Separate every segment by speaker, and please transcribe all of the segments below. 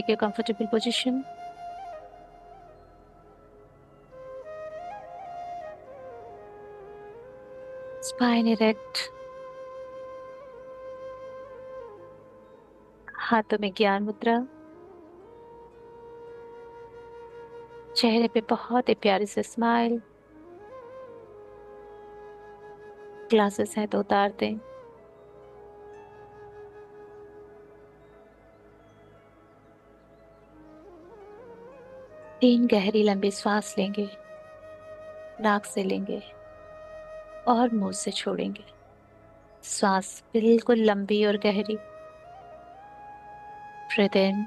Speaker 1: Take your comfortable position. Spine erect. हाथों में ज्ञान मुद्रा। चेहरे पे बहुत ही प्यारी से स्माइल। ग्लासेस हैं तो उतार दें। तीन गहरी लंबी सांस लेंगे। नाक से लेंगे और मुंह से छोड़ेंगे। सांस बिल्कुल लंबी और गहरी। Breathe in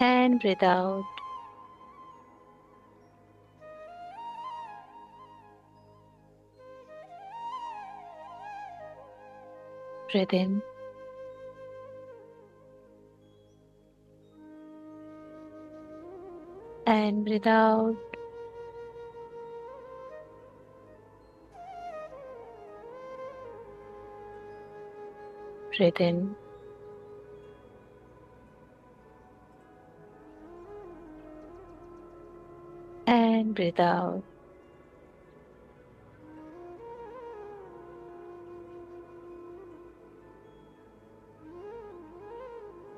Speaker 1: and breathe out. Breathe in and breathe out. Breathe in and breathe out.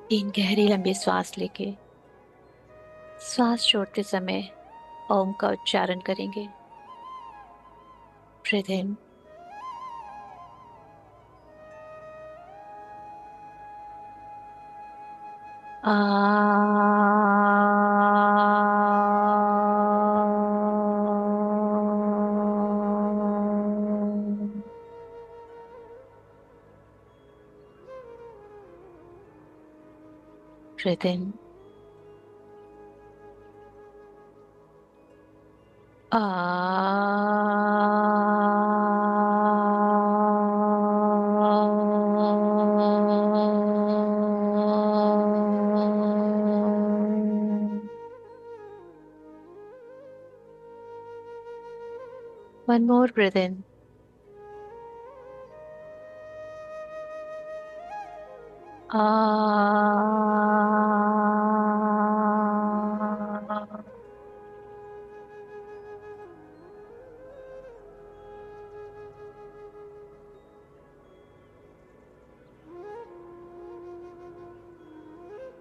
Speaker 1: तीन गहरी लंबी सांस लेके श्वास छोड़ते समय ओम का उच्चारण करेंगे। Breathe in ah breathe in ah One more breath in. Ah.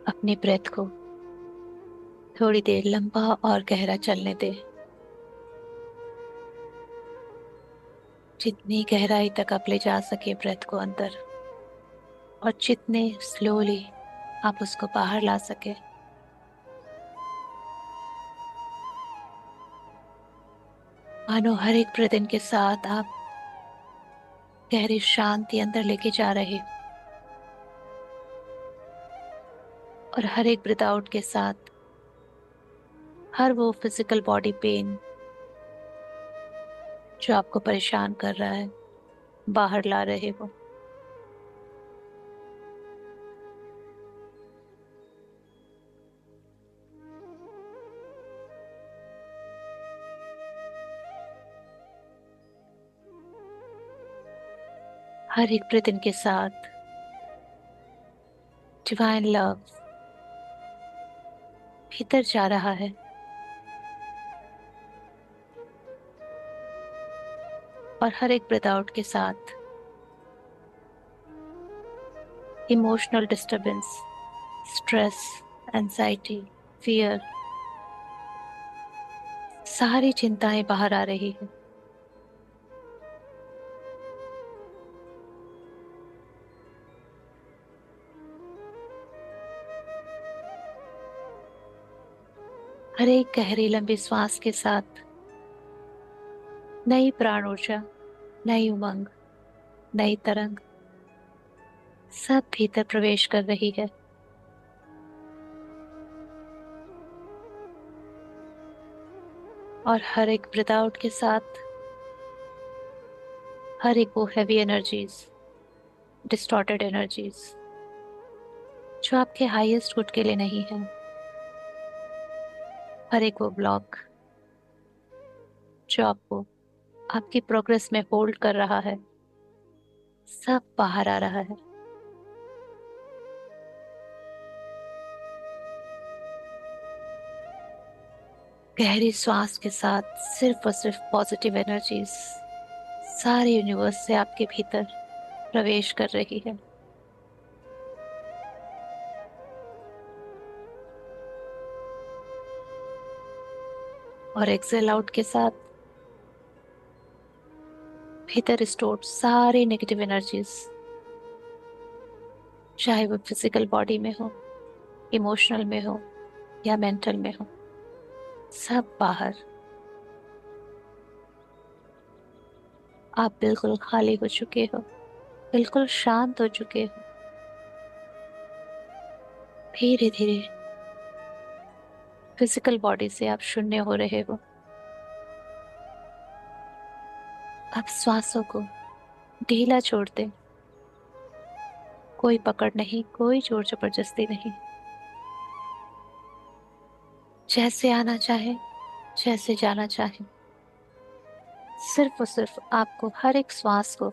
Speaker 1: अपनी ब्रेथ को थोड़ी देर लंबा और गहरा चलने दे। जितनी गहराई तक आप ले जा सके ब्रेथ को अंदर, और जितने स्लोली आप उसको बाहर ला सके। मानो हर एक ब्रेथ इन के साथ आप गहरी शांति अंदर लेके जा रहे हो, और हर एक ब्रेथ आउट के साथ हर वो फिजिकल बॉडी पेन जो आपको परेशान कर रहा है बाहर ला रहे हो। हर एक ब्रेथ इन के साथ डिवाइन लव भीतर जा रहा है, और हर एक ब्रेथ आउट के साथ emotional disturbance, stress, anxiety, fear, सारी चिंताएं बाहर आ रही है। हर एक गहरी लंबी सांस के साथ नई प्राण ऊर्जा, नई उमंग, नई तरंग सब भीतर प्रवेश कर रही है। और हर एक ब्रेथ आउट के साथ हर एक वो हैवी एनर्जीज, डिस्टॉर्टेड एनर्जीज जो आपके हाईएस्ट गुड के लिए नहीं है, हर एक वो ब्लॉक जो आपको आपकी प्रोग्रेस में होल्ड कर रहा है, सब बाहर आ रहा है। गहरी श्वास के साथ सिर्फ और सिर्फ पॉजिटिव एनर्जीज सारे यूनिवर्स से आपके भीतर प्रवेश कर रही है। और एक्सेल आउट के साथ भीतर स्टोर्ड सारी नेगेटिव एनर्जीज, चाहे वो फिजिकल बॉडी में हो, इमोशनल में हो या मेंटल में हो, सब बाहर। आप बिल्कुल खाली हो चुके हो, बिल्कुल शांत हो चुके हो। धीरे धीरे फिजिकल बॉडी से आप शून्य हो रहे हो। अब श्वासों को ढीला छोड़ दें। कोई पकड़ नहीं, कोई जोर जबरदस्ती नहीं। जैसे आना चाहे, जैसे जाना चाहे, सिर्फ और सिर्फ आपको हर एक श्वास को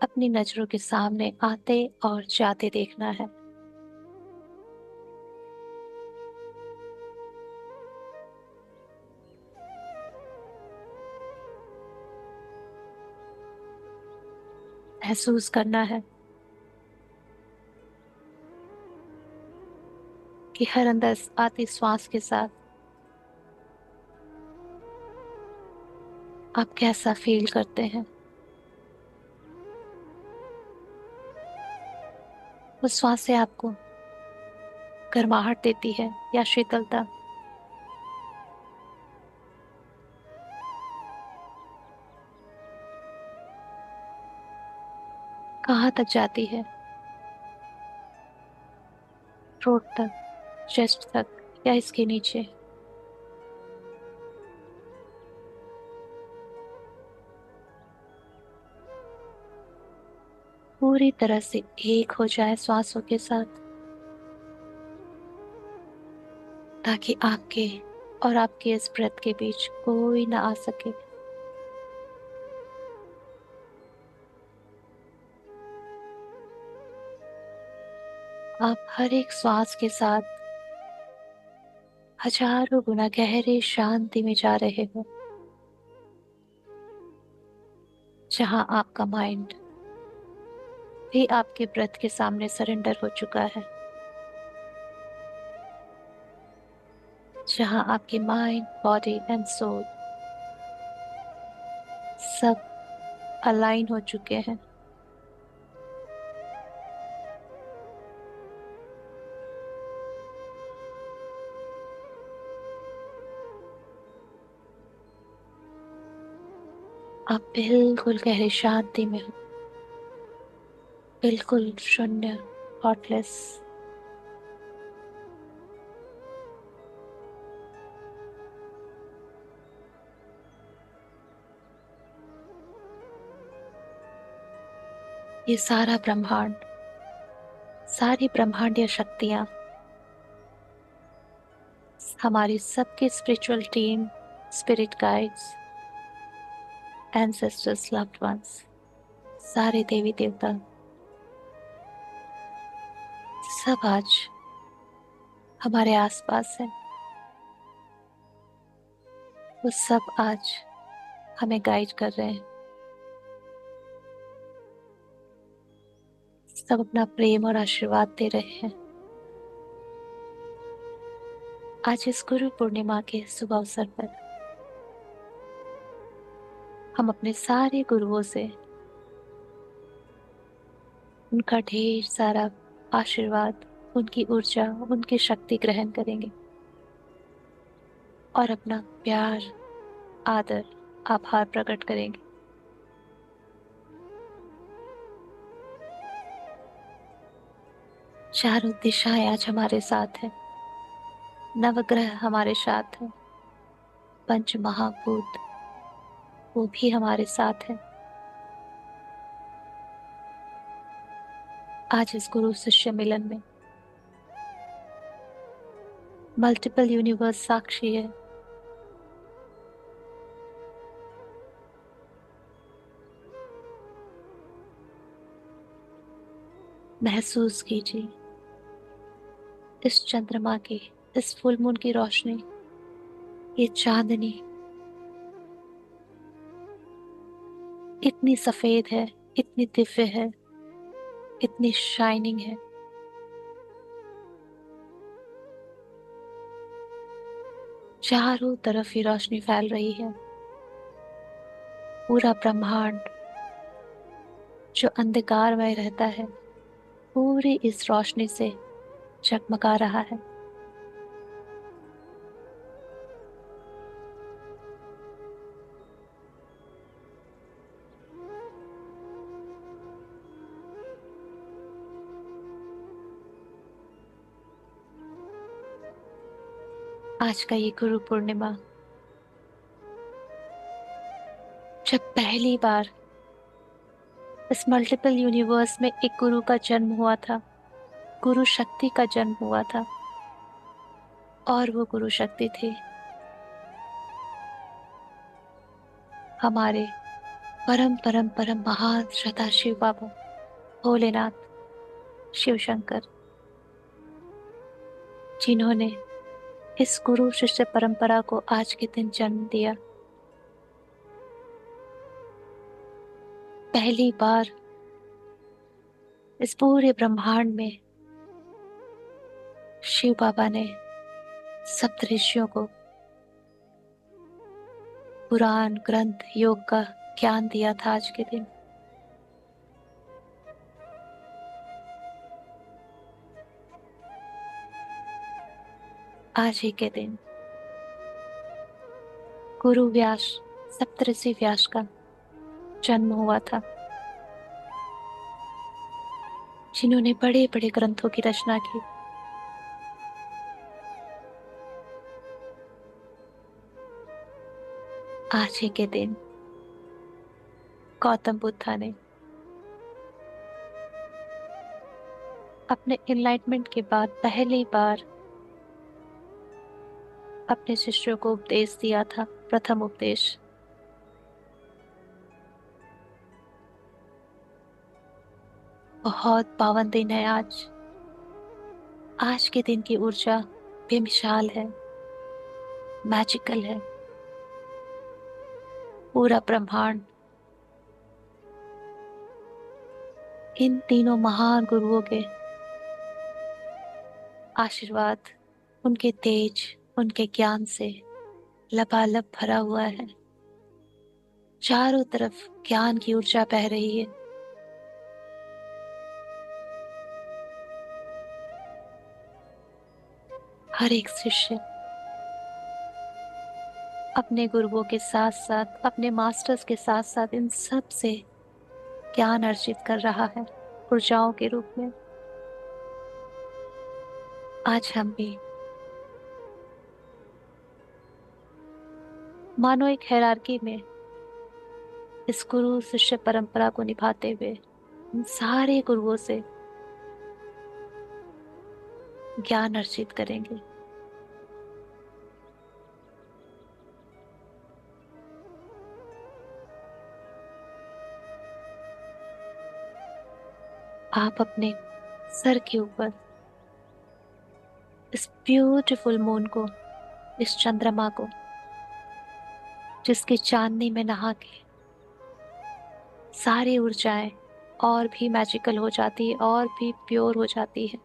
Speaker 1: अपनी नजरों के सामने आते और जाते देखना है। महसूस करना है कि हर अंदर आती श्वास के साथ आप कैसा फील करते हैं। उस श्वास से आपको गर्माहट देती है या शीतलता। कहाँ तक जाती है? थ्रोट तक, चेस्ट तक या इसके नीचे? पूरी तरह से एक हो जाए श्वासों के साथ, ताकि आपके और आपके इस ब्रेथ के बीच कोई ना आ सके। आप हर एक श्वास के साथ हजारों गुना गहरे शांति में जा रहे हो, जहां आपका माइंड भी आपके ब्रेथ के सामने सरेंडर हो चुका है, जहां आपकी माइंड, बॉडी एंड सोल सब अलाइन हो चुके हैं। आप बिल्कुल गहरी शांति में हो, बिल्कुल शून्य, थॉटलेस। ये सारा ब्रह्मांड, सारी ब्रह्मांडीय शक्तियां, हमारी सबकी spiritual team, spirit guides, ancestors, loved ones, सारे देवी देवता, सब आज हमारे आसपास है। वो सब आज हमें गाइड कर रहे हैं। सब अपना प्रेम और आशीर्वाद दे रहे हैं। आज इस गुरु पूर्णिमा के शुभ अवसर पर हम अपने सारे गुरुओं से उनका ढेर सारा आशीर्वाद, उनकी ऊर्जा, उनकी शक्ति ग्रहण करेंगे और अपना प्यार, आदर, आभार प्रकट करेंगे। चारों दिशाएं आज हमारे साथ हैं। नवग्रह हमारे साथ हैं। पंच महाभूत वो भी हमारे साथ हैं। आज इस गुरु शिष्य मिलन में मल्टीपल यूनिवर्स साक्षी है। महसूस कीजिए इस चंद्रमा की, इस फुल मून की रोशनी, ये चांदनी इतनी सफेद है, इतनी दिव्य है, इतनी शाइनिंग है। चारों तरफ ये रोशनी फैल रही है। पूरा ब्रह्मांड जो अंधकार में रहता है, पूरी इस रोशनी से जगमगा रहा है। आज का ये गुरु पूर्णिमा, जब पहली बार इस मल्टीपल यूनिवर्स में एक गुरु का जन्म हुआ था, गुरु शक्ति का जन्म हुआ था, और वो गुरु शक्ति थी हमारे परम परम परम महान श्रद्धा शिव बाबा, भोलेनाथ, शिव शंकर, जिन्होंने इस गुरु शिष्य परंपरा को आज के दिन जन्म दिया। पहली बार इस पूरे ब्रह्मांड में शिव बाबा ने सप्त ऋषियों को पुराण ग्रंथ योग का ज्ञान दिया था आज के दिन। आज ही के दिन गुरु व्यास, सप्तऋषि व्यास का जन्म हुआ था, जिन्होंने बड़े बड़े ग्रंथों की रचना की। आज ही के दिन गौतम बुद्धा ने अपने एनलाइटमेंट के बाद पहली बार अपने शिष्यों को उपदेश दिया था, प्रथम उपदेश। बहुत पावन दिन है आज। आज के दिन की ऊर्जा बेमिसाल है, मैजिकल है। पूरा ब्रह्मांड इन तीनों महान गुरुओं के आशीर्वाद, उनके तेज, उनके ज्ञान से लबालब भरा हुआ है। चारों तरफ ज्ञान की ऊर्जा बह रही है। हर एक शिष्य अपने गुरुओं के साथ साथ, अपने मास्टर्स के साथ साथ इन सब से ज्ञान अर्जित कर रहा है ऊर्जाओं के रूप में। आज हम भी मानो एक हायरार्की में इस गुरु शिष्य परंपरा को निभाते हुए इन सारे गुरुओं से ज्ञान अर्जित करेंगे। आप अपने सर के ऊपर इस ब्यूटीफुल मून को, इस चंद्रमा को, जिसकी चांदनी में नहा के सारी ऊर्जाएं और भी मैजिकल हो जाती है, और भी प्योर हो जाती है,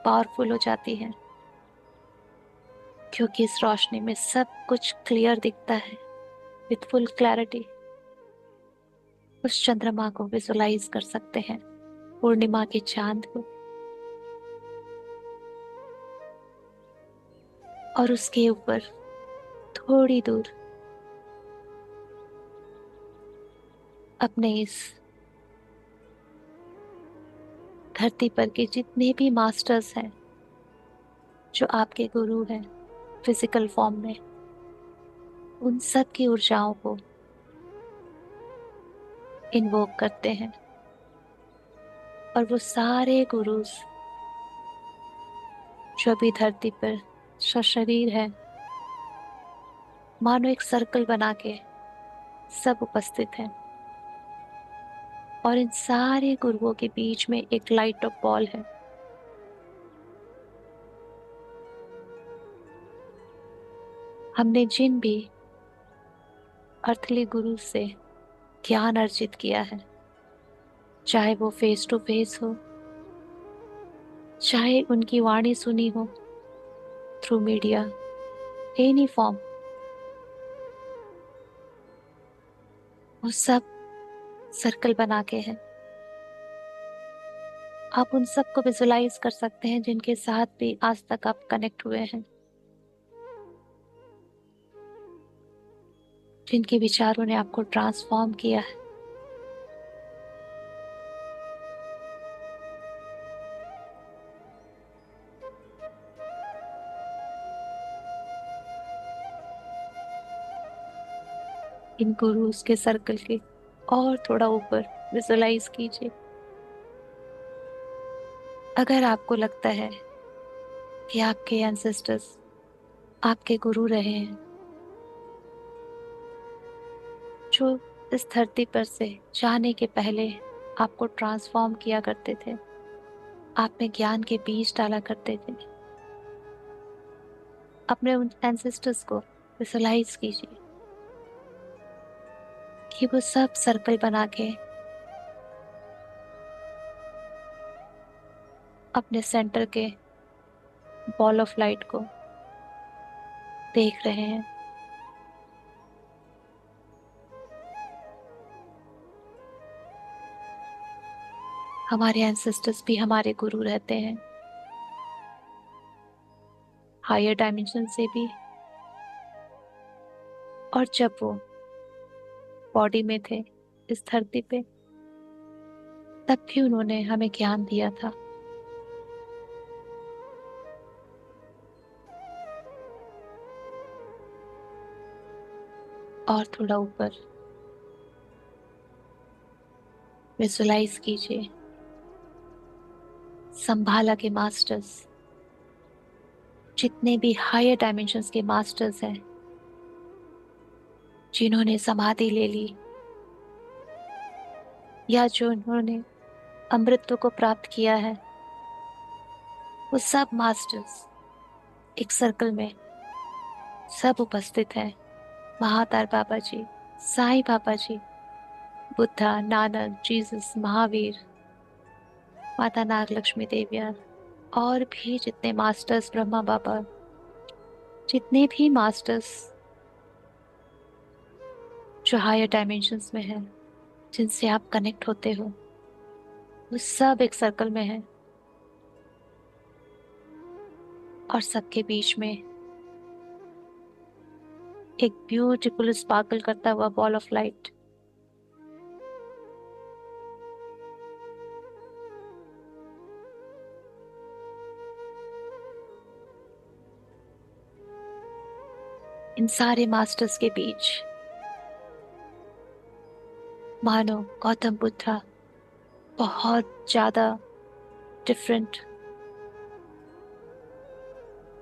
Speaker 1: पावरफुल हो जाती है, क्योंकि इस रोशनी में सब कुछ क्लियर दिखता है विथ फुल क्लैरिटी। उस चंद्रमा को विजुलाइज कर सकते हैं, पूर्णिमा के चांद को, और उसके ऊपर थोड़ी दूर अपने इस धरती पर के जितने भी मास्टर्स हैं, जो आपके गुरु हैं फिजिकल फॉर्म में, उन सब की ऊर्जाओं को इन्वोक करते हैं। और वो सारे गुरुज जो अभी धरती पर सशरीर है, मानो एक सर्कल बना के सब उपस्थित हैं। और इन सारे गुरुओं के बीच में एक लाइट ऑफ बॉल है। हमने जिन भी अर्थली गुरु से ज्ञान अर्जित किया है, चाहे वो फेस टू फेस हो, चाहे उनकी वाणी सुनी हो थ्रू मीडिया, एनी फॉर्म, वो सब सर्कल बना के है। आप उन सबको विजुलाइज कर सकते हैं जिनके साथ भी आज तक आप कनेक्ट हुए हैं, जिनके विचारों ने आपको ट्रांसफॉर्म किया है। इन गुरुज के सर्कल के और थोड़ा ऊपर विजुलाइज कीजिए। अगर आपको लगता है कि आपके एंसेस्टर्स आपके गुरु रहे हैं, जो इस धरती पर से जाने के पहले आपको ट्रांसफॉर्म किया करते थे, आप में ज्ञान के बीज डाला करते थे, अपने उन एंसेस्टर्स को विजुलाइज कीजिए कि वो सब सर्कल बना के अपने सेंटर के बॉल ऑफ लाइट को देख रहे हैं। हमारे एंसेस्टर्स भी हमारे गुरु रहते हैं, हायर डायमेंशन से भी। और जब वो बॉडी में थे इस धरती पे, तब भी उन्होंने हमें ज्ञान दिया था। और थोड़ा ऊपर विजुलाइज कीजिए संभाला के मास्टर्स, जितने भी हायर डायमेंशंस के मास्टर्स हैं, जिन्होंने समाधि ले ली या जो उन्होंने अमृतत्व को प्राप्त किया है, वो सब मास्टर्स एक सर्कल में सब उपस्थित हैं। महातार बाबा जी, साईं बाबा जी, बुद्धा, नानक, जीसस, महावीर, माता नाग लक्ष्मी देविया, और भी जितने मास्टर्स, ब्रह्मा बाबा, जितने भी मास्टर्स जो हायर डायमेंशंस में हैं, जिनसे आप कनेक्ट होते हो, वो सब एक सर्कल में है। और सबके बीच में एक ब्यूटीफुल स्पार्कल करता हुआ बॉल ऑफ लाइट। इन सारे मास्टर्स के बीच मानो गौतम बुद्धा बहुत ज्यादा डिफरेंट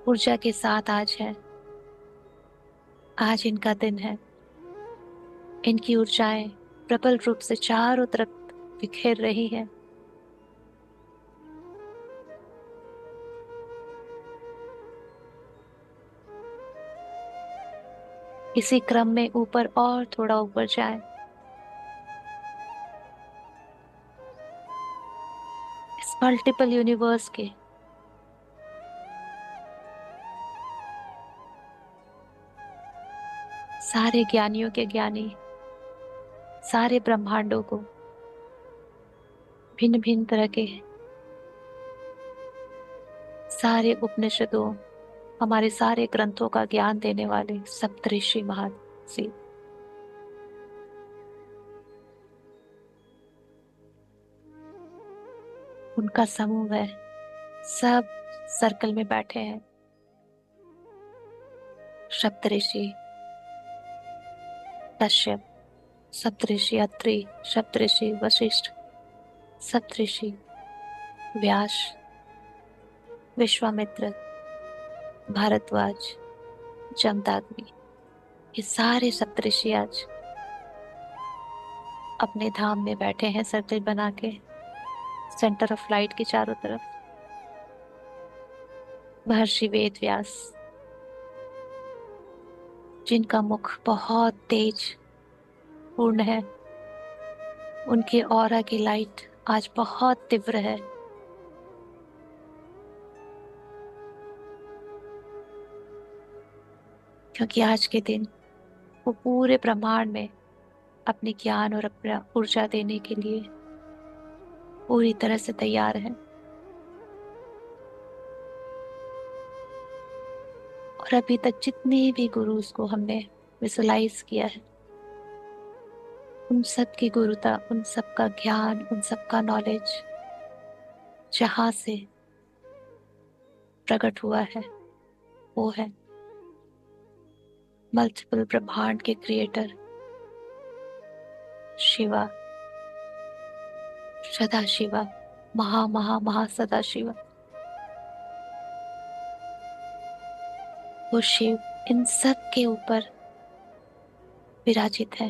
Speaker 1: ऊर्जा के साथ आज है। आज इनका दिन है। इनकी ऊर्जाएं प्रबल रूप से चारों तरफ बिखेर रही है। इसी क्रम में ऊपर और थोड़ा ऊपर जाए, इस मल्टीपल यूनिवर्स के सारे ज्ञानियों के ज्ञानी, सारे ब्रह्मांडों को, भिन्न भिन्न तरह के सारे उपनिषदों, हमारे सारे ग्रंथों का ज्ञान देने वाले सप्तऋषि महर्षि, उनका समूह है, सब सर्कल में बैठे हैं। सप्तऋषि कश्यप, सप्तऋषि अत्रि, सप्तऋषि वशिष्ठ, सप्तऋषि व्यास, विश्वामित्र, भारद्वाज, जमदाग्नि, ये सारे सप्तऋषि आज अपने धाम में बैठे हैं सर्कल बना के, सेंटर ऑफ लाइट के चारों तरफ। महर्षि वेद व्यास, जिनका मुख बहुत तेज पूर्ण है, उनके ऑरा की लाइट आज बहुत तीव्र है। क्योंकि आज के दिन वो पूरे ब्रह्मांड में अपने ज्ञान और अपना ऊर्जा देने के लिए पूरी तरह से तैयार है। और अभी तक जितने भी गुरुज को हमने विजुलाइज किया है, उन सब की गुरुता, उन सब का ज्ञान, उन सब का नॉलेज जहां से प्रकट हुआ है, वो है मल्टीपल ब्रह्मांड के क्रिएटर शिवा, सदा शिवा, महा महा महा सदा शिवा। वो शिव इन सब के ऊपर विराजित है।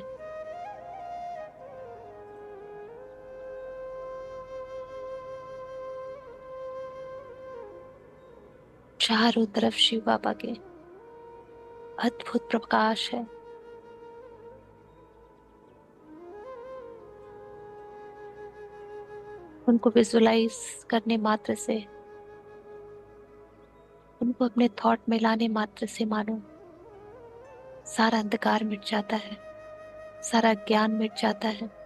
Speaker 1: चारों तरफ शिव बाबा के अद्भुत प्रकाश है। उनको विजुलाइज करने मात्र से, उनको अपने थॉट में लाने मात्र से मानो सारा अंधकार मिट जाता है, सारा ज्ञान मिट जाता है।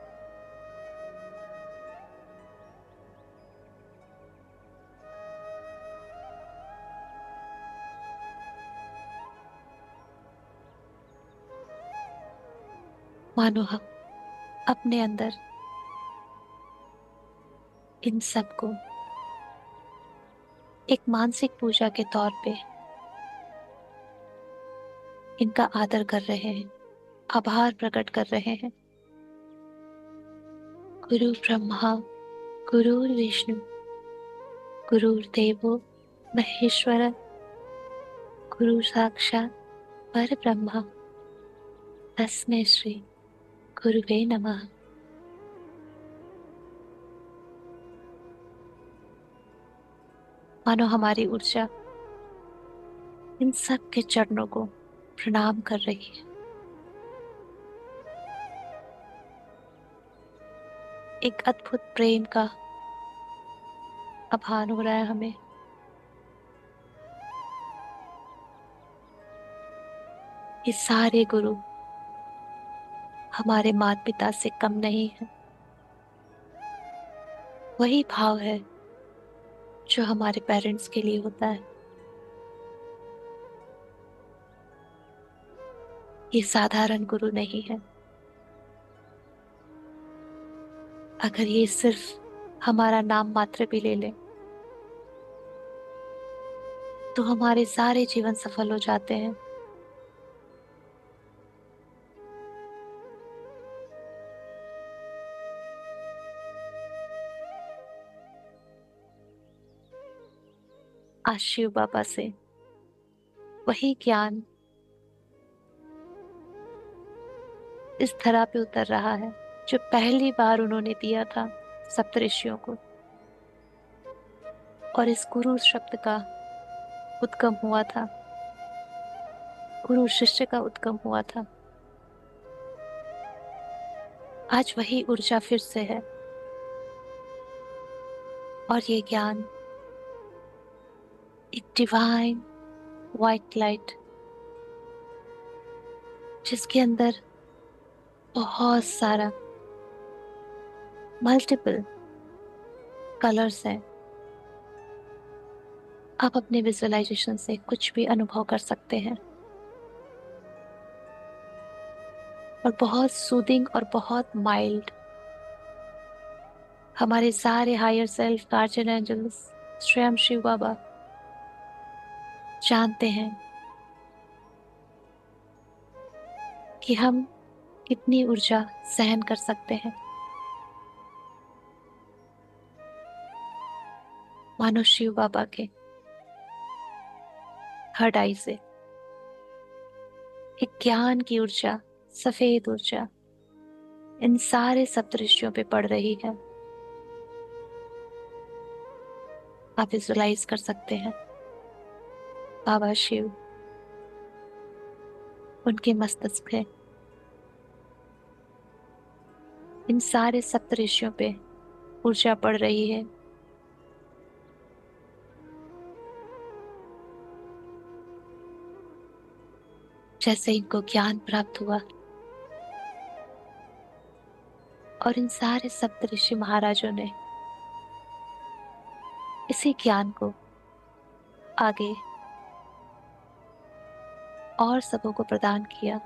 Speaker 1: मानो हम अपने अंदर इन सबको एक मानसिक पूजा के तौर पे इनका आदर कर रहे हैं, आभार प्रकट कर रहे हैं। गुरु ब्रह्मा, गुरु विष्णु, गुरुर्देवो महेश्वर, गुरु साक्षात पर ब्रह्मा, तस्मै श्री गुरुवे नमः। मानो हमारी ऊर्जा इन सब के चरणों को प्रणाम कर रही है। एक अद्भुत प्रेम का आभान हो रहा है हमें। ये सारे गुरु हमारे माता पिता से कम नहीं है। वही भाव है जो हमारे पेरेंट्स के लिए होता है। ये साधारण गुरु नहीं है। अगर ये सिर्फ हमारा नाम मात्र भी ले ले तो हमारे सारे जीवन सफल हो जाते हैं। आज शिव बाबा से वही ज्ञान इस धरा पे उतर रहा है जो पहली बार उन्होंने दिया था सप्तऋषियों को। और इस गुरु शब्द का उद्गम हुआ था, गुरु शिष्य का उद्गम हुआ था। आज वही ऊर्जा फिर से है। और ये ज्ञान एक डिवाइन व्हाइट लाइट, जिसके अंदर बहुत सारा मल्टीपल कलर्स हैं। आप अपने विजुअलाइजेशन से कुछ भी अनुभव कर सकते हैं। और बहुत सूदिंग और बहुत माइल्ड। हमारे सारे हायर सेल्फ, गार्जियन एंजल्स, स्वयं शिव बाबा जानते हैं कि हम कितनी ऊर्जा सहन कर सकते हैं। मानो शिव बाबा के थर्ड आई से एक ज्ञान की ऊर्जा, सफेद ऊर्जा इन सारे सप्तऋषियों पे पड़ रही है। आप विजुलाइज कर सकते हैं बाबा शिव, उनके मस्तिष्क है, इन सारे सप्तऋषियों पे ऊर्जा पड़ रही है। जैसे इनको ज्ञान प्राप्त हुआ और इन सारे सप्तऋषि महाराजों ने इसी ज्ञान को आगे और सबों को प्रदान किया।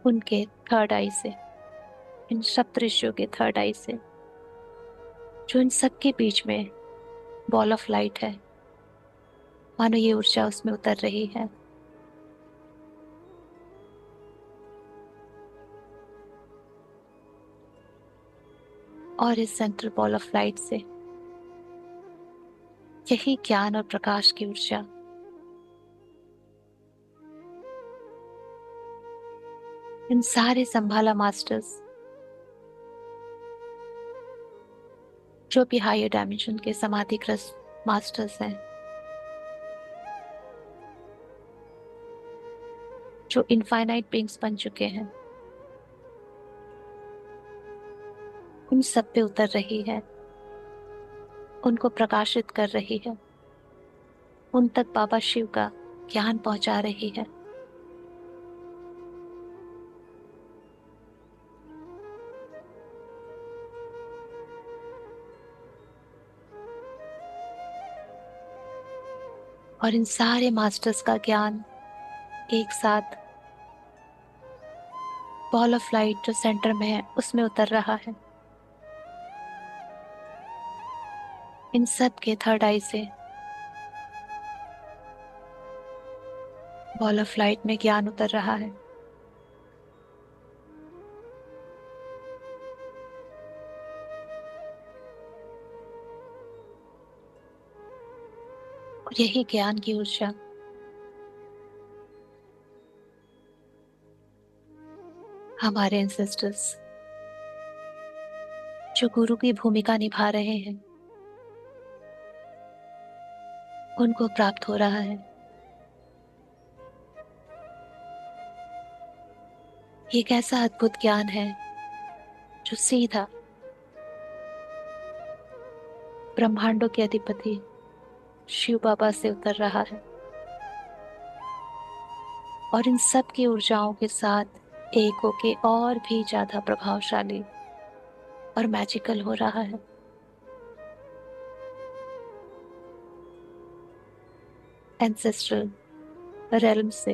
Speaker 1: उनके थर्ड आई से, इन सप्तऋषियों के थर्ड आई से, जो इन सबके बीच में बॉल ऑफ लाइट है, मानो ये ऊर्जा उसमें उतर रही है। और इस सेंट्रल बॉल ऑफ लाइट से यही ज्ञान और प्रकाश की ऊर्जा इन सारे संभाला मास्टर्स, जो भी हायर डायमेंशन के समाधिग्रस्त मास्टर्स हैं, जो इनफाइनाइट बीइंग्स बन चुके हैं, उन सब पे उतर रही है, उनको प्रकाशित कर रही है, उन तक बाबा शिव का ज्ञान पहुंचा रही है। और इन सारे मास्टर्स का ज्ञान एक साथ बॉल ऑफ लाइट जो सेंटर में है उसमें उतर रहा है। इन सब के थर्ड आई से बॉल ऑफ लाइट में ज्ञान उतर रहा है। और यही ज्ञान की ऊर्जा हमारे एंसेस्टर्स जो गुरु की भूमिका निभा रहे हैं उनको प्राप्त हो रहा है। ये एक ऐसा अद्भुत ज्ञान है जो सीधा ब्रह्मांडों के अधिपति शिव बाबा से उतर रहा है और इन सब की ऊर्जाओं के साथ एक होके और भी ज्यादा प्रभावशाली और मैजिकल हो रहा है। एंसेस्ट्रल रेल्म से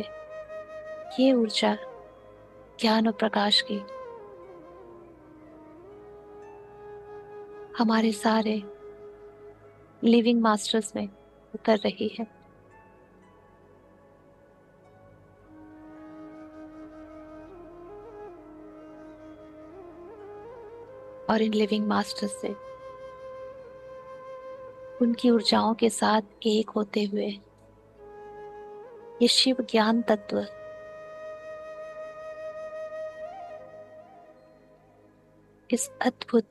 Speaker 1: ये ऊर्जा ज्ञान और प्रकाश की हमारे सारे लिविंग मास्टर्स में उतर रही है। और इन लिविंग मास्टर्स से उनकी ऊर्जाओं के साथ एक होते हुए ये शिव ज्ञान तत्व इस अद्भुत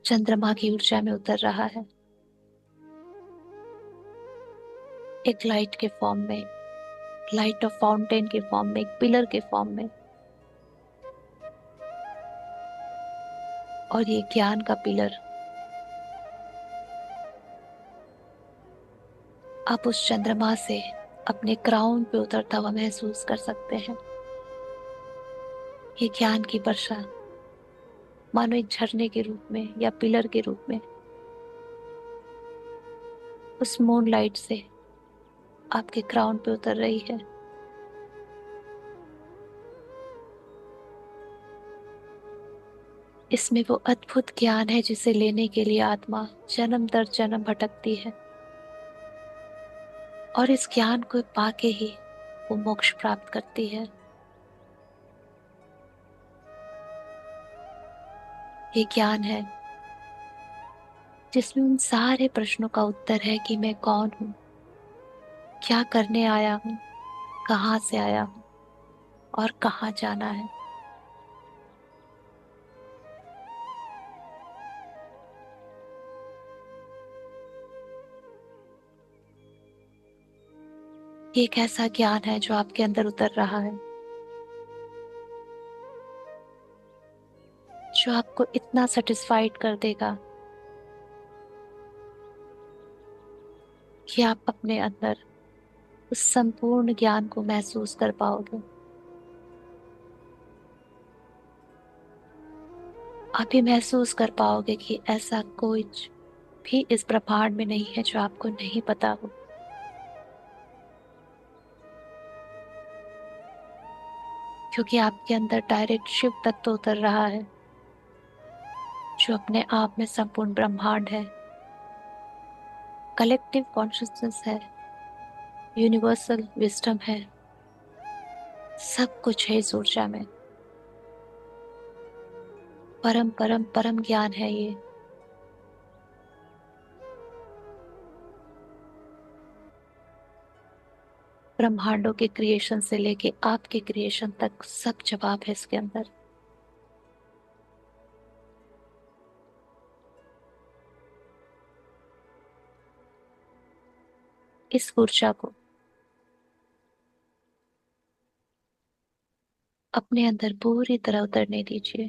Speaker 1: चंद्रमा की ऊर्जा में उतर रहा है, एक लाइट के फॉर्म में, लाइट ऑफ फाउंटेन के फॉर्म में, एक पिलर के फॉर्म में। और ये ज्ञान का पिलर आप उस चंद्रमा से अपने क्राउन पे उतरता हुआ महसूस कर सकते हैं। ये ज्ञान की वर्षा मानो एक झरने के रूप में या पिलर के रूप में उस मून लाइट से आपके क्राउन पे उतर रही है। इसमें वो अद्भुत ज्ञान है जिसे लेने के लिए आत्मा जन्म दर जन्म भटकती है और इस ज्ञान को पाके ही वो मोक्ष प्राप्त करती है। ये ज्ञान है जिसमें उन सारे प्रश्नों का उत्तर है कि मैं कौन हूं, क्या करने आया हूं, कहाँ से आया हूँ और कहाँ जाना है। ये एक ऐसा ज्ञान है जो आपके अंदर उतर रहा है, जो आपको इतना सेटिस्फाइड कर देगा कि आप अपने अंदर उस संपूर्ण ज्ञान को महसूस कर पाओगे। आप ये महसूस कर पाओगे कि ऐसा कुछ भी इस ब्रह्मांड में नहीं है जो आपको नहीं पता हो, क्योंकि आपके अंदर डायरेक्ट शिव तत्व उतर रहा है, जो अपने आप में संपूर्ण ब्रह्मांड है, कलेक्टिव कॉन्शियसनेस है, यूनिवर्सल विजडम है। सब कुछ है इस ऊर्जा में। परम परम परम ज्ञान है ये। ब्रह्मांडों के क्रिएशन से लेके आपके क्रिएशन तक सब जवाब है इसके अंदर। इस ऊर्जा को अपने अंदर पूरी तरह उतरने दीजिए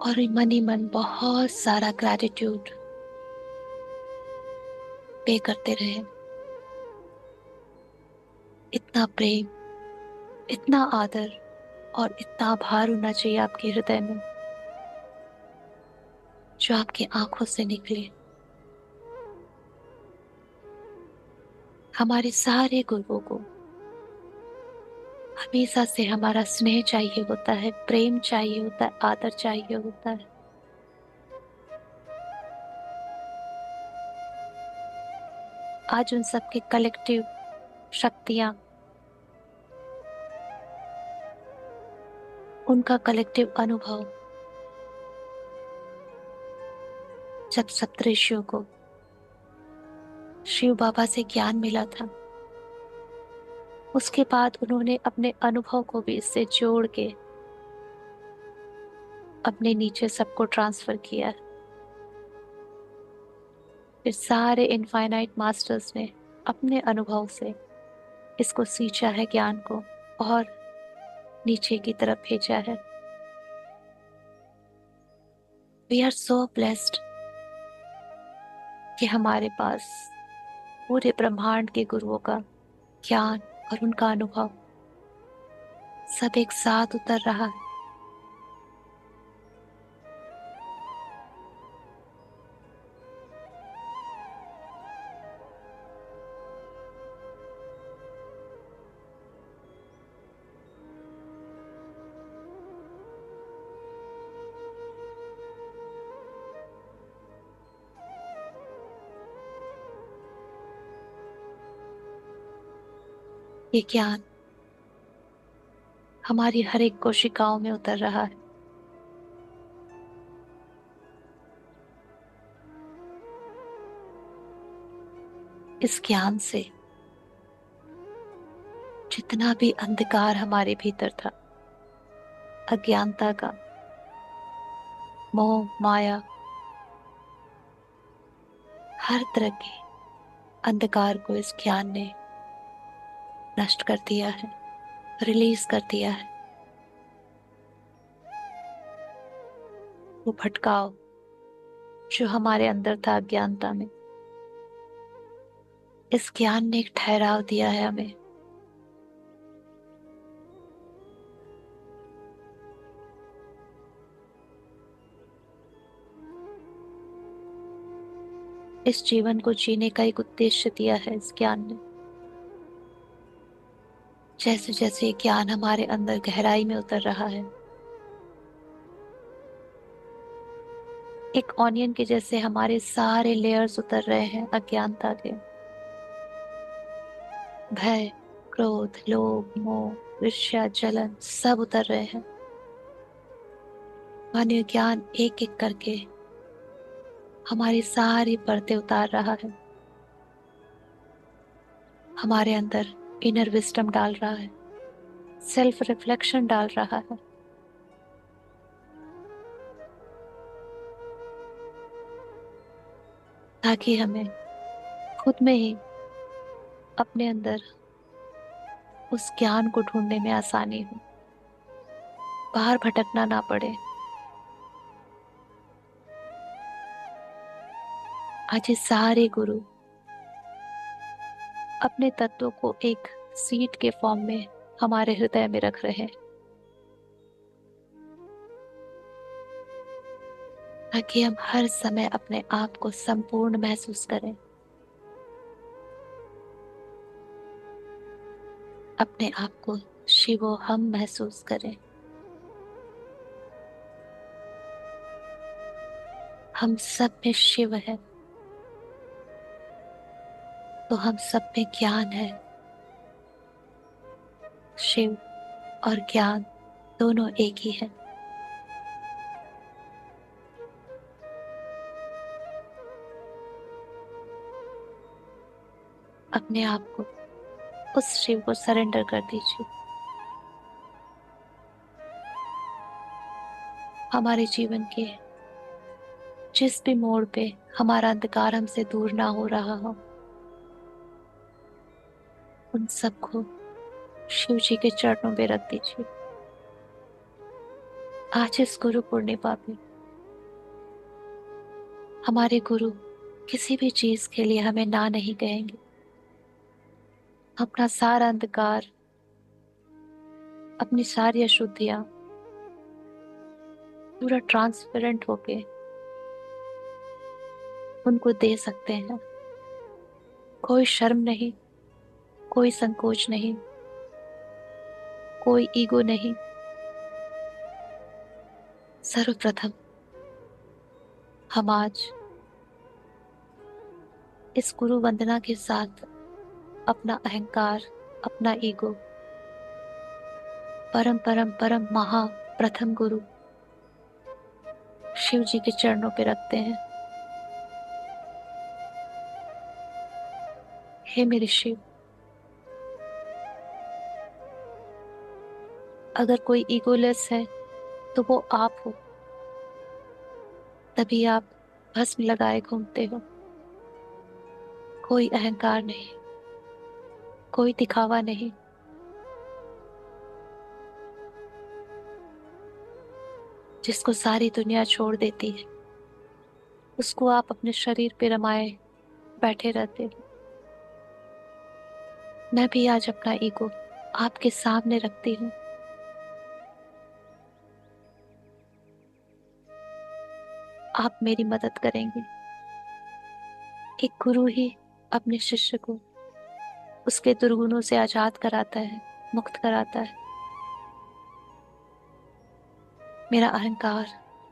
Speaker 1: और मन ही मन बहुत सारा ग्रैटिट्यूड पे करते रहे। इतना प्रेम, इतना आदर और इतना भार होना चाहिए आपके हृदय में, जो आपकी आंखों से निकले। हमारे सारे गुरुओं को हमेशा से हमारा स्नेह चाहिए होता है, प्रेम चाहिए होता है, आदर चाहिए होता है। आज उन सबकी कलेक्टिव शक्तियां, उनका कलेक्टिव अनुभव, जब सप्तऋषियों को शिव बाबा से ज्ञान मिला था, उसके बाद उन्होंने अपने अनुभव को भी इससे जोड़ के अपने नीचे सबको ट्रांसफर किया। फिर सारे इनफाइनाइट मास्टर्स ने अपने अनुभव से इसको सींचा है ज्ञान को और नीचे की तरफ भेजा है। वी आर सो ब्लेस्ड कि हमारे पास पूरे ब्रह्मांड के गुरुओं का ज्ञान और उनका अनुभव सब एक साथ उतर रहा है। ये ज्ञान हमारी हर एक कोशिकाओं में उतर रहा है। इस ज्ञान से जितना भी अंधकार हमारे भीतर था, अज्ञानता का, मोह माया, हर तरह के अंधकार को इस ज्ञान ने नष्ट कर दिया है, रिलीज कर दिया है। वो भटकाव जो हमारे अंदर था अज्ञानता में, इस ज्ञान ने एक ठहराव दिया है हमें। इस जीवन को जीने का एक उद्देश्य दिया है इस ज्ञान ने। जैसे जैसे ये ज्ञान हमारे अंदर गहराई में उतर रहा है, एक ऑनियन के जैसे हमारे सारे लेयर्स उतर रहे हैं अज्ञानता के। भय, क्रोध, लोभ, मोह, ईर्ष्या, जलन सब उतर रहे हैं। मानवीय ज्ञान एक एक करके हमारी सारी परतें उतार रहा है। हमारे अंदर इनर विजडम डाल रहा है, सेल्फ रिफ्लेक्शन डाल रहा है, ताकि हमें खुद में ही अपने अंदर उस ज्ञान को ढूंढने में आसानी हो, बाहर भटकना ना पड़े। आज ये सारे गुरु अपने तत्वों को एक सीड के फॉर्म में हमारे हृदय में रख रहे हैं, ताकि हम हर समय अपने आप को संपूर्ण महसूस करें, अपने आप को शिवो हम महसूस करें। हम सब में शिव है, तो हम सब में ज्ञान है। शिव और ज्ञान दोनों एक ही है। अपने आप को उस शिव को सरेंडर कर दीजिए। हमारे जीवन के जिस भी मोड़ पे हमारा अंधकार हमसे दूर ना हो रहा हो, उन सबको शिव जी के चरणों पे रख दीजिए। आज इस गुरु पूर्णिमा पे हमारे गुरु किसी भी चीज के लिए हमें ना नहीं कहेंगे। अपना सारा अंधकार, अपनी सारी अशुद्धियां पूरा ट्रांसपेरेंट होके उनको दे सकते हैं। कोई शर्म नहीं, कोई संकोच नहीं, कोई ईगो नहीं। सर्वप्रथम हम आज इस गुरु वंदना के साथ अपना अहंकार, अपना ईगो परम परम परम महा प्रथम गुरु शिव जी के चरणों पे रखते हैं। हे मेरे शिव, अगर कोई ईगोलेस है तो वो आप हो, तभी आप भस्म लगाए घूमते हो। कोई अहंकार नहीं, कोई दिखावा नहीं। जिसको सारी दुनिया छोड़ देती है, उसको आप अपने शरीर पे रमाए बैठे रहते हो। मैं भी आज अपना ईगो आपके सामने रखती हूँ। आप मेरी मदद करेंगे। एक गुरु ही अपने शिष्य को उसके दुर्गुणों से आजाद कराता है, मुक्त कराता है। मेरा अहंकार,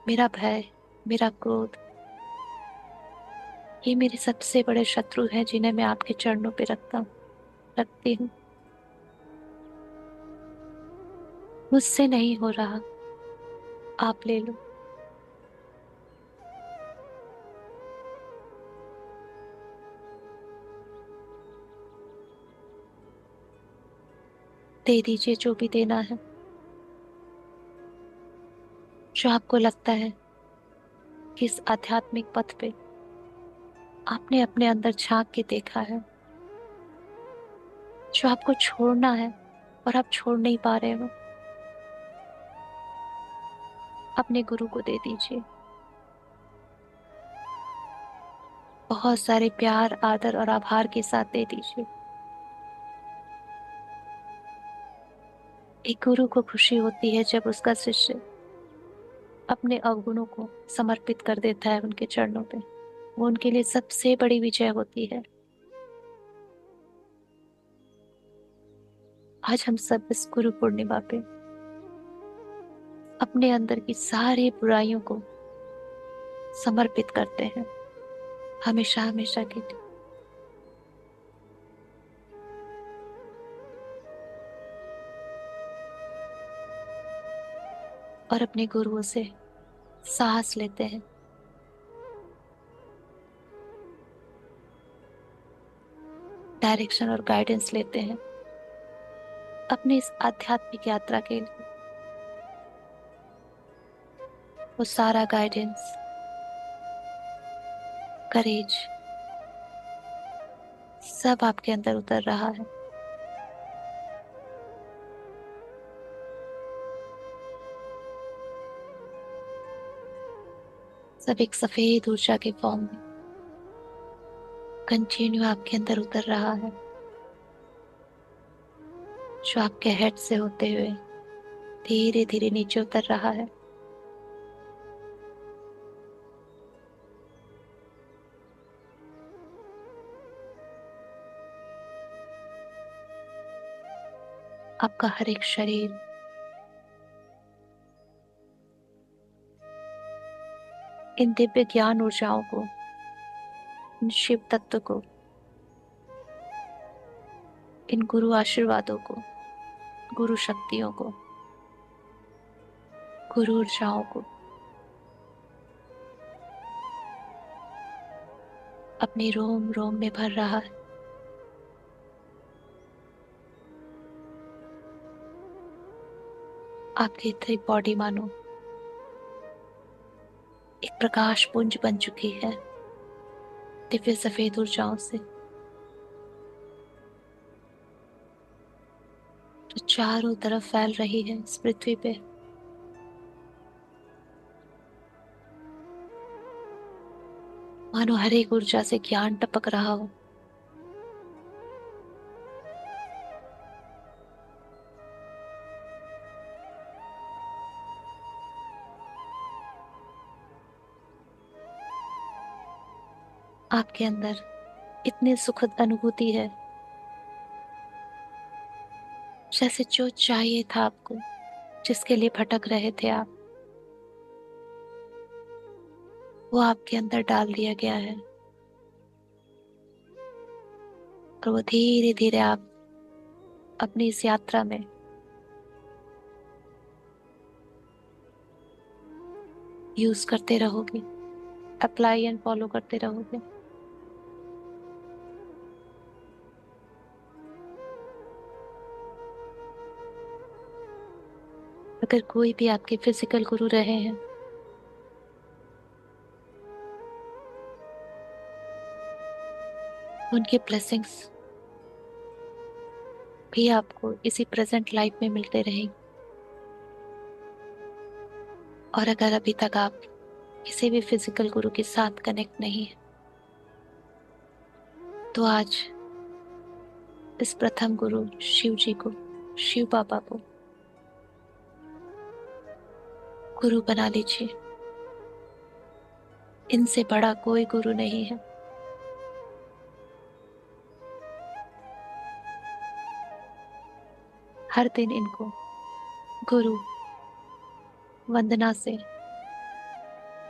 Speaker 1: मेरा भय, मेरा क्रोध, ये मेरे सबसे बड़े शत्रु हैं, जिन्हें मैं आपके चरणों पे रखती हूँ। मुझसे नहीं हो रहा, आप ले लो। दे दीजिए जो भी देना है। जो आपको लगता है कि इस आध्यात्मिक पथ पे आपने अपने अंदर झांक के देखा है, जो आपको छोड़ना है और आप छोड़ नहीं पा रहे हो, अपने गुरु को दे दीजिए। बहुत सारे प्यार, आदर और आभार के साथ दे दीजिए। एक गुरु को खुशी होती है जब उसका शिष्य अपने अवगुणों को समर्पित कर देता है उनके चरणों पे। वो उनके लिए सबसे बड़ी विजय होती है। आज हम सब इस गुरु पूर्णिमा पे अपने अंदर की सारी बुराइयों को समर्पित करते हैं, हमेशा हमेशा के लिए। और अपने गुरुओं से साहस लेते हैं। डायरेक्शन और गाइडेंस लेते हैं अपनी इस आध्यात्मिक यात्रा के लिए। वो सारा गाइडेंस, करेज सब आपके अंदर उतर रहा है। सब एक सफेद ऊर्जा के फॉर्म में कंटिन्यू आपके अंदर उतर रहा है, जो आपके हेड से होते हुए धीरे धीरे नीचे उतर रहा है। आपका हर एक शरीर इन दिव्य ज्ञान ऊर्जाओं को, इन शिव तत्व को, इन गुरु आशीर्वादों को, गुरु शक्तियों को, गुरु ऊर्जाओं को अपनी रोम रोम में भर रहा है। आपकी इतनी बॉडी मानो एक प्रकाश पुंज बन चुकी है दिव्य सफेद ऊर्जाओं से, जो चारों तरफ फैल रही है इस पृथ्वी पे। मानो हर एक ऊर्जा से ज्ञान टपक रहा हो। आपके अंदर इतनी सुखद अनुभूति है, जैसे जो चाहिए था आपको, जिसके लिए भटक रहे थे आप, वो आपके अंदर डाल दिया गया है। और वो धीरे धीरे आप अपनी इस यात्रा में यूज करते रहोगे, अप्लाई एंड फॉलो करते रहोगे। अगर कोई भी आपके फिजिकल गुरु रहे हैं, उनकी ब्लेसिंग्स भी आपको इसी प्रेजेंट लाइफ में मिलते रहेंगे। और अगर अभी तक आप किसी भी फिजिकल गुरु के साथ कनेक्ट नहीं है, तो आज इस प्रथम गुरु शिव जी को, शिव बाबा को गुरु बना लीजिए। इनसे बड़ा कोई गुरु नहीं है। हर दिन इनको गुरु वंदना से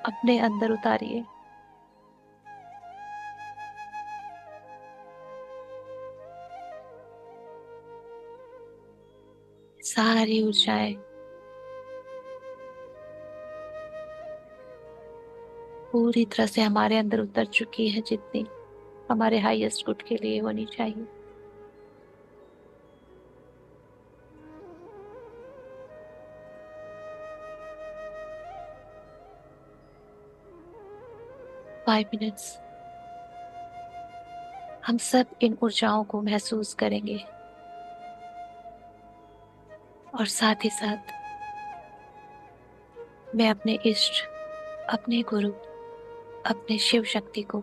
Speaker 1: अपने अंदर उतारिए। सारी ऊर्जाएं पूरी तरह से हमारे अंदर उतर चुकी है, जितनी हमारे हाईएस्ट गुड के लिए होनी चाहिए। फाइव मिनट्स हम सब इन ऊर्जाओं को महसूस करेंगे, और साथ ही साथ मैं अपने इष्ट, अपने गुरु, अपने शिव शक्ति को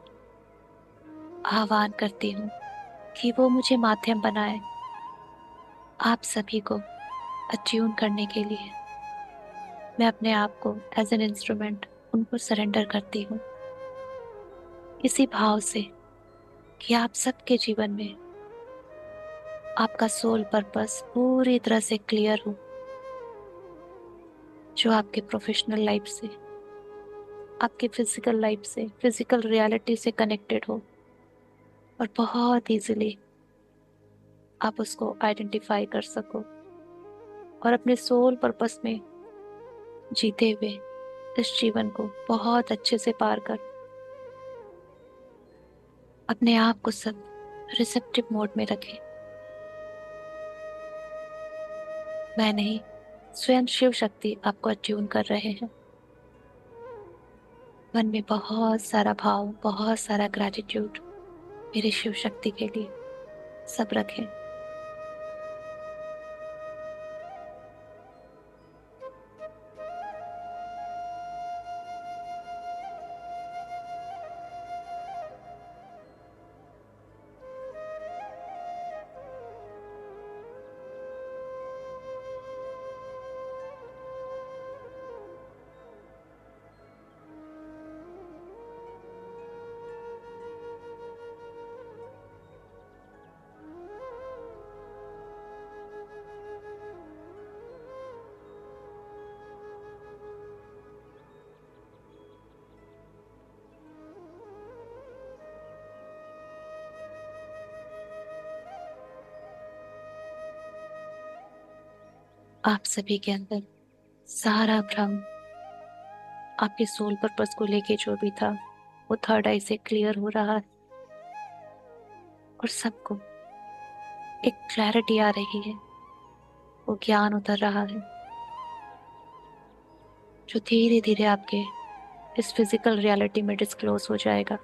Speaker 1: आह्वान करती हूँ कि वो मुझे माध्यम बनाए आप सभी को अट्यून करने के लिए। मैं अपने आप को एज एन इंस्ट्रूमेंट उनको सरेंडर करती हूँ, इसी भाव से कि आप सबके जीवन में आपका सोल पर्पस पूरी तरह से क्लियर हो, जो आपके प्रोफेशनल लाइफ से, आपके फिजिकल लाइफ से, फिजिकल रियलिटी से कनेक्टेड हो, और बहुत इजीली आप उसको आइडेंटिफाई कर सको और अपने सोल पर्पस में जीते हुए इस जीवन को बहुत अच्छे से पार कर अपने आप को सब रिसेप्टिव मोड में रखें। मैं नहीं, स्वयं शिव शक्ति आपको अट्यून कर रहे हैं। मन में बहुत सारा भाव, बहुत सारा ग्रैटिट्यूड मेरे शिव शक्ति के लिए सब रखें। आप सभी के अंदर सारा भ्रम, आपके सोल पर्पस को लेके जो भी था, वो थर्ड आई से क्लियर हो रहा है और सबको एक क्लैरिटी आ रही है। वो ज्ञान उतर रहा है जो धीरे धीरे आपके इस फिजिकल रियलिटी में डिस्क्लोज हो जाएगा।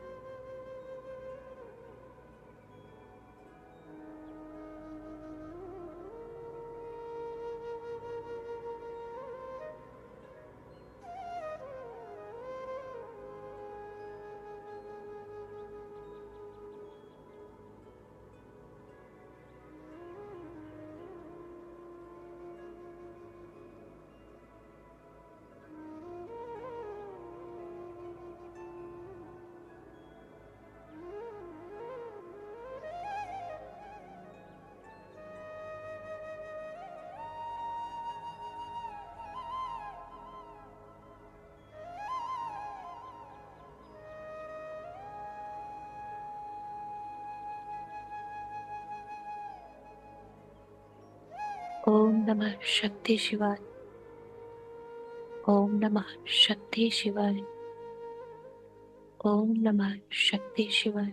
Speaker 1: ओम नमः शक्ति शिवाय। ओम नमः शक्ति शिवाय। ओम नमः शक्ति शिवाय।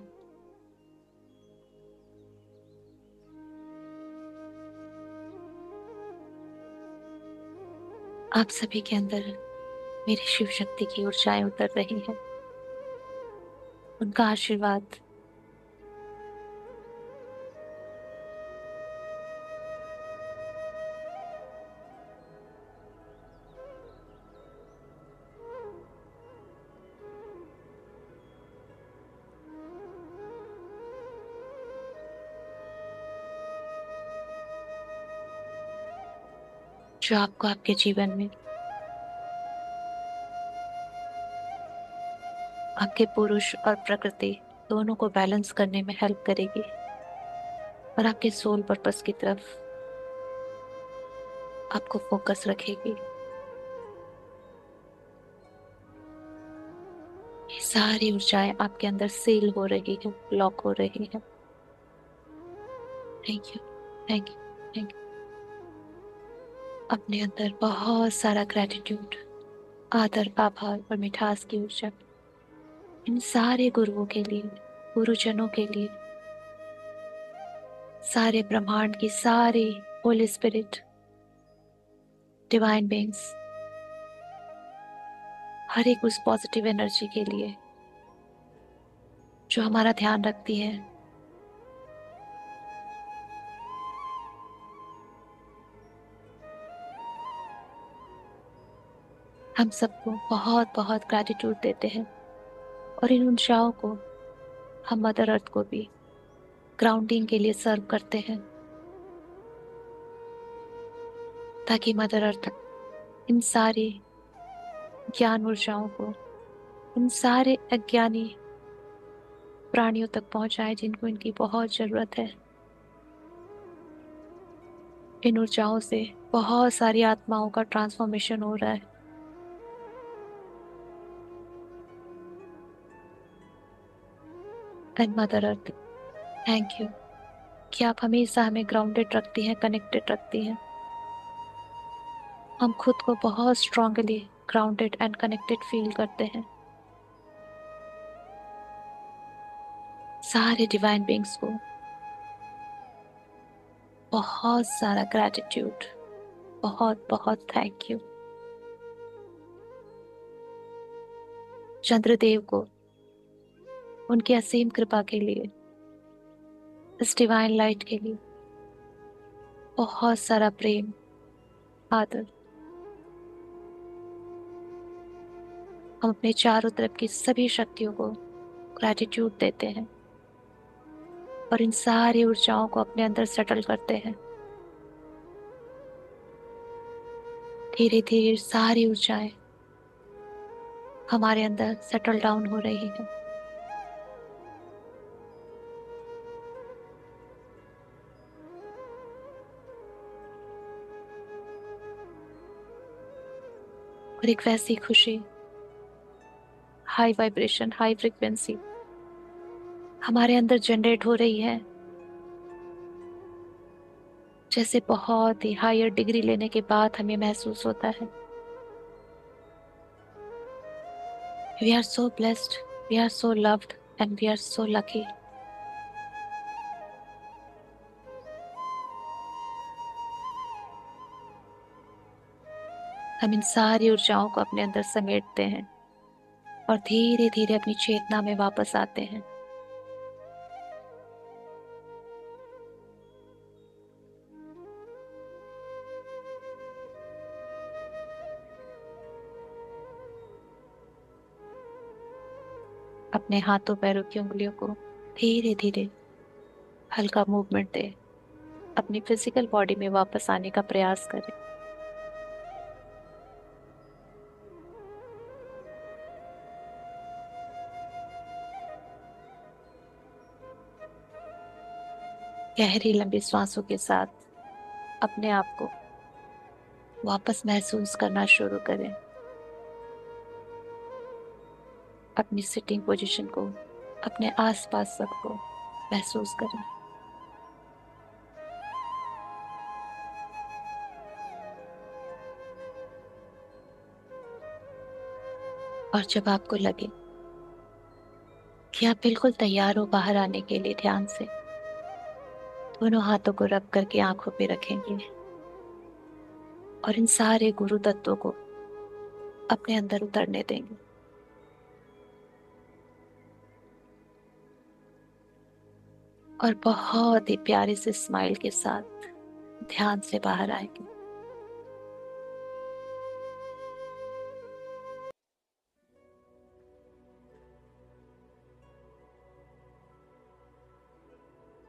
Speaker 1: आप सभी के अंदर मेरी शिव शक्ति की ऊर्जाएं उतर रही हैं। उनका आशीर्वाद जो आपको आपके जीवन में आपके पुरुष और प्रकृति दोनों को बैलेंस करने में हेल्प करेगी और आपके सोल पर्पस की तरफ आपको फोकस रखेगी। ये सारी ऊर्जाएं आपके अंदर सील हो रही है, लॉक हो रही है। Thank you, thank you, thank you. अपने अंदर बहुत सारा ग्रेटिट्यूड, आदर, आभार और मिठास की ऊर्जा इन सारे गुरुओं के लिए, गुरुजनों के लिए, सारे ब्रह्मांड की सारी होली स्पिरिट, डिवाइन बीइंग्स, हर एक उस पॉजिटिव एनर्जी के लिए जो हमारा ध्यान रखती है। हम सबको बहुत बहुत ग्रैटिट्यूड देते हैं और इन ऊर्जाओं को हम मदर अर्थ को भी ग्राउंडिंग के लिए सर्व करते हैं, ताकि मदर अर्थ इन सारी ज्ञान ऊर्जाओं को इन सारे अज्ञानी प्राणियों तक पहुंचाए जिनको इनकी बहुत जरूरत है। इन ऊर्जाओं से बहुत सारी आत्माओं का ट्रांसफॉर्मेशन हो रहा है। And mother earth, thank you कि आप हमेशा हमें ग्राउंडेड रखती हैं, कनेक्टेड रखती हैं। हम खुद को बहुत strongly grounded and connected feel करते हैं। सारे डिवाइन बीइंग्स को बहुत सारा ग्रैटिट्यूड, बहुत बहुत थैंक यू चंद्रदेव को, उनकी असीम कृपा के लिए, इस डिवाइन लाइट के लिए बहुत सारा प्रेम, आदर। हम अपने चारों तरफ की सभी शक्तियों को ग्रैटिट्यूड देते हैं और इन सारी ऊर्जाओं को अपने अंदर सेटल करते हैं। धीरे धीरे सारी ऊर्जाएं हमारे अंदर सेटल डाउन हो रही है। और एक वैसी खुशी, हाई वाइब्रेशन, हाई फ्रिक्वेंसी हमारे अंदर जनरेट हो रही है, जैसे बहुत ही हायर डिग्री लेने के बाद हमें महसूस होता है। We are so blessed, we are so loved and we are so lucky. हम इन सारी ऊर्जाओं को अपने अंदर समेटते हैं और धीरे धीरे अपनी चेतना में वापस आते हैं। अपने हाथों पैरों की उंगलियों को धीरे धीरे हल्का मूवमेंट दे, अपनी फिजिकल बॉडी में वापस आने का प्रयास करें। गहरी लंबी सांसों के साथ अपने आप को वापस महसूस करना शुरू करें। अपनी सिटिंग पोजीशन को, अपने आसपास सबको महसूस करें। और जब आपको लगे कि आप बिल्कुल तैयार हो बाहर आने के लिए, ध्यान से दोनों हाथों को रब करके आंखों पे रखेंगे और इन सारे गुरु तत्वों को अपने अंदर उतरने देंगे। और बहुत ही प्यारे से स्माइल के साथ ध्यान से बाहर आएंगे।